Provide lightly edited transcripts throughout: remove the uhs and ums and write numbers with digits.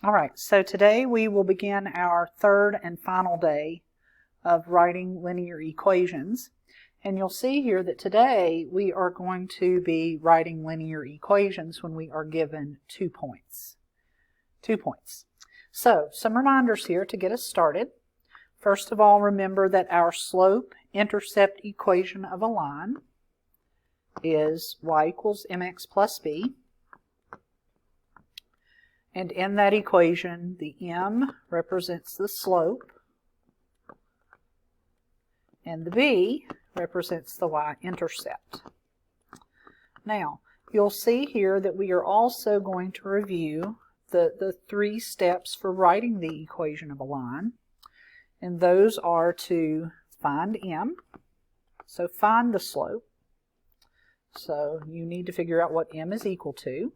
All right, so today we will begin our third and final day of writing linear equations. And you'll see here that today we are going to be writing linear equations when we are given 2 points. 2 points. So, some reminders here to get us started. First of all, remember that our slope-intercept equation of a line is y equals mx plus b. And in that equation, the m represents the slope, and the b represents the y-intercept. Now, you'll see here that we are also going to review the 3 steps for writing the equation of a line, and those are to find m, so find the slope. So you need to figure out what m is equal to.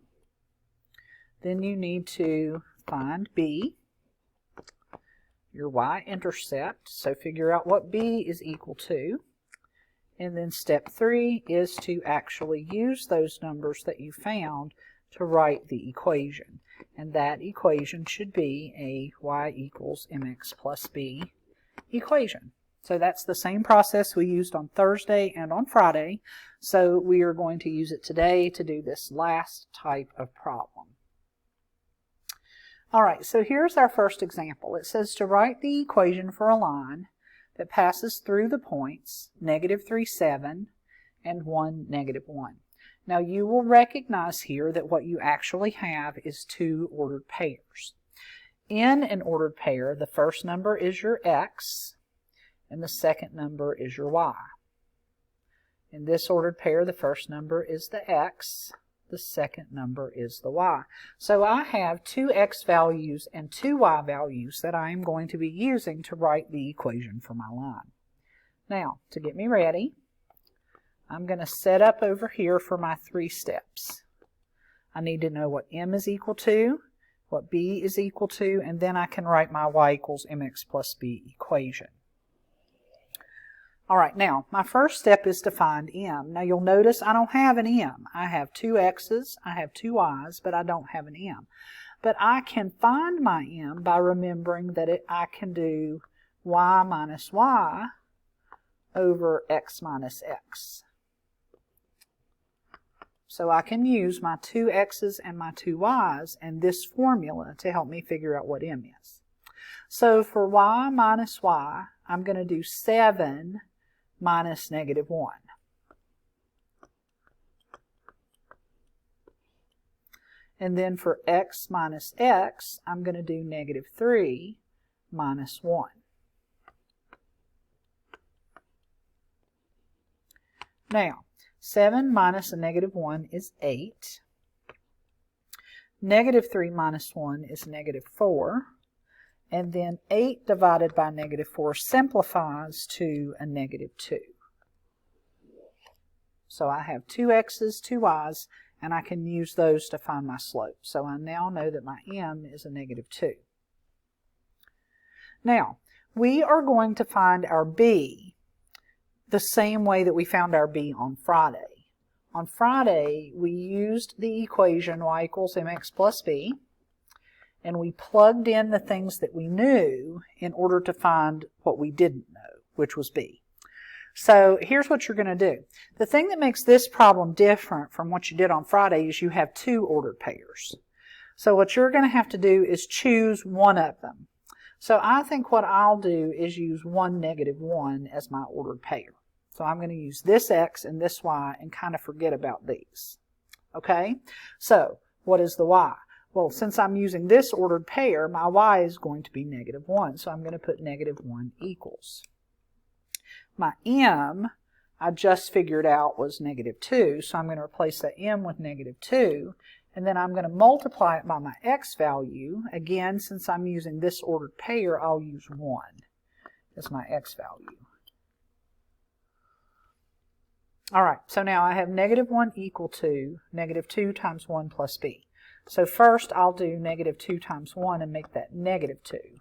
Then you need to find b, your y-intercept, so figure out what b is equal to. And then step 3 is to actually use those numbers that you found to write the equation. And that equation should be a y equals mx plus b equation. So that's the same process we used on Thursday and on Friday. So we are going to use it today to do this last type of problem. All right, so here's our first example. It says to write the equation for a line that passes through the points -3, 7 and 1, -1. Now you will recognize here that what you actually have is 2 ordered pairs. In an ordered pair, the first number is your x and the second number is your y. In this ordered pair, the first number is the x, the second number is the y. So I have 2 x values and 2 y values that I am going to be using to write the equation for my line. Now, to get me ready, I'm going to set up over here for my 3 steps. I need to know what m is equal to, what b is equal to, and then I can write my y equals mx plus b equation. All right, now, my first step is to find m. Now, you'll notice I don't have an m. I have 2 x's, I have 2 y's, but I don't have an m. But I can find my m by remembering that I can do y minus y over x minus x. So I can use my 2 x's and my 2 y's and this formula to help me figure out what m is. So for y minus y, I'm going to do 7 minus -1. And then for x minus x, I'm going to do -3 minus 1. Now, 7 minus a -1 is 8. -3 minus 1 is -4. And then 8 divided by -4 simplifies to a -2. So I have 2 x's, 2 y's, and I can use those to find my slope. So I now know that my m is a -2. Now, we are going to find our b the same way that we found our b on Friday. On Friday, we used the equation y equals mx plus b, and we plugged in the things that we knew in order to find what we didn't know, which was b. So here's what you're going to do. The thing that makes this problem different from what you did on Friday is you have 2 ordered pairs. So what you're going to have to do is choose one of them. So I think what I'll do is use 1, -1 as my ordered pair. So I'm going to use this x and this y and kind of forget about these. Okay? So what is the y? Well, since I'm using this ordered pair, my y is going to be -1, so I'm going to put -1 equals. My m, I just figured out was -2, so I'm going to replace that m with -2, and then I'm going to multiply it by my x value. Again, since I'm using this ordered pair, I'll use 1 as my x value. All right, so now I have -1 equal to -2 times 1 plus b. So first I'll do -2 times 1 and make that -2.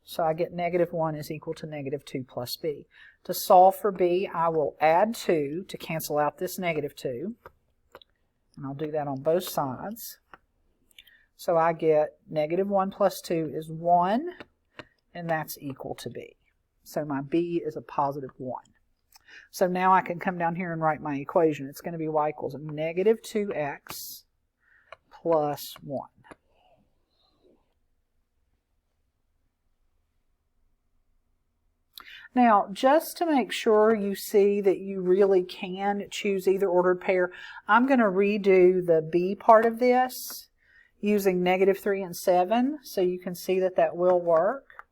So I get -1 is equal to -2 plus b. To solve for b, I will add 2 to cancel out this -2. And I'll do that on both sides. So I get -1 plus 2 is 1, and that's equal to b. So my b is a positive 1. So now I can come down here and write my equation. It's going to be y equals -2x plus 1. Now, just to make sure you see that you really can choose either ordered pair, I'm going to redo the b part of this using -3 and 7, so you can see that that will work.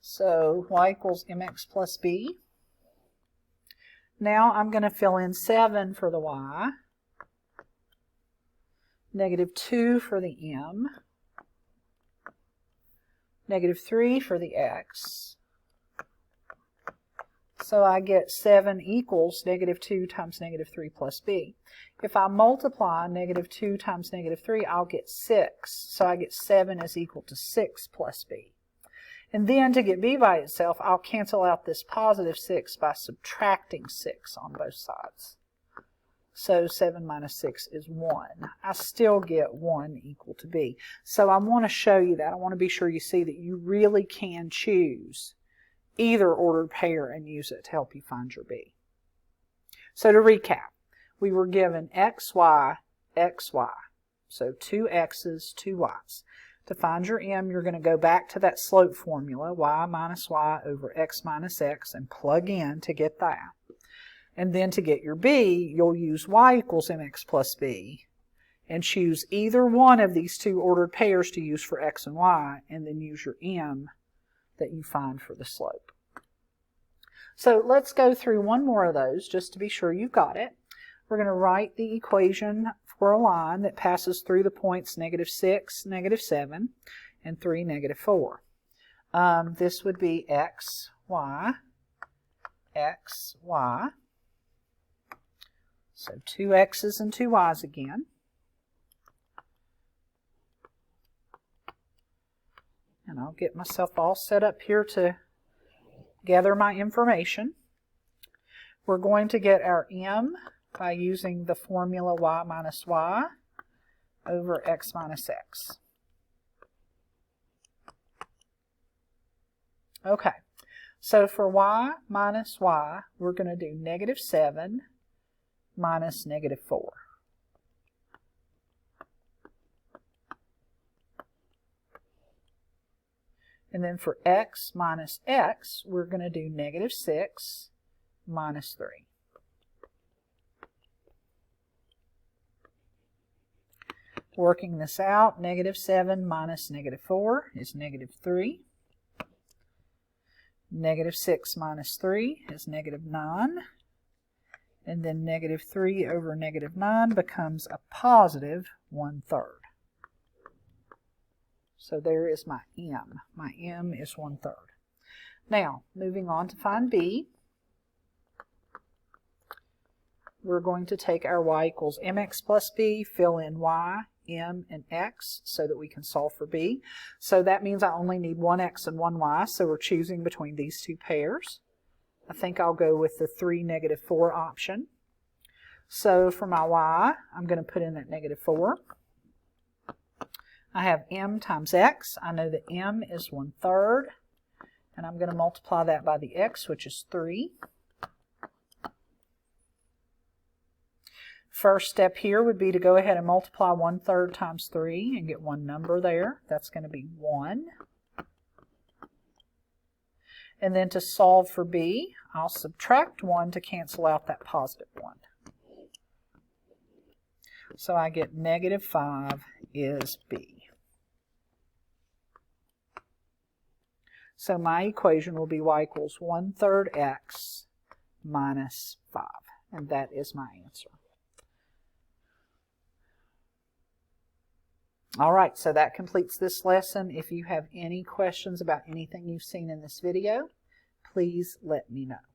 So y equals mx plus b. Now I'm going to fill in 7 for the y, -2 for the m, -3 for the x. So I get 7 equals -2 times -3 plus b. If I multiply -2 times -3, I'll get 6. So I get 7 is equal to 6 plus b. And then to get b by itself, I'll cancel out this positive 6 by subtracting 6 on both sides. So 7 minus 6 is 1. I still get 1 equal to b. So I want to show you that. I want to be sure you see that you really can choose either ordered pair and use it to help you find your b. So to recap, we were given x, y, x, y. So 2 x's, 2 y's. To find your m, you're going to go back to that slope formula, y minus y over x minus x, and plug in to get that. And then to get your b, you'll use y equals mx plus b, and choose either one of these two ordered pairs to use for x and y, and then use your m that you find for the slope. So let's go through one more of those just to be sure you've got it. We're going to write the equation for a line that passes through the points -6, -7, and 3, -4. This would be x, y, x, y. So 2 x's and 2 y's again. And I'll get myself all set up here to gather my information. We're going to get our m by using the formula y minus y over x minus x. Okay, so for y minus y, we're going to do -7 minus -4. And then for x minus x, we're going to do -6 minus 3. Working this out, -7 minus -4 is -3. -6 minus 3 is -9. And then -3 over -9 becomes a positive 1/3. So there is my m. My m is 1/3. Now, moving on to find b. We're going to take our y equals mx plus b, fill in y, m, and x so that we can solve for b. So that means I only need 1 x and 1 y, so we're choosing between these two pairs. I think I'll go with the 3, -4 option. So for my y, I'm going to put in that -4. I have m times x. I know that m is 1/3, and I'm going to multiply that by the x, which is 3. First step here would be to go ahead and multiply 1/3 times 3 and get one number there. That's going to be 1. And then to solve for b, I'll subtract 1 to cancel out that positive 1. So I get -5 is b. So my equation will be y equals 1/3 x minus 5. And that is my answer. All right, so that completes this lesson. If you have any questions about anything you've seen in this video, please let me know.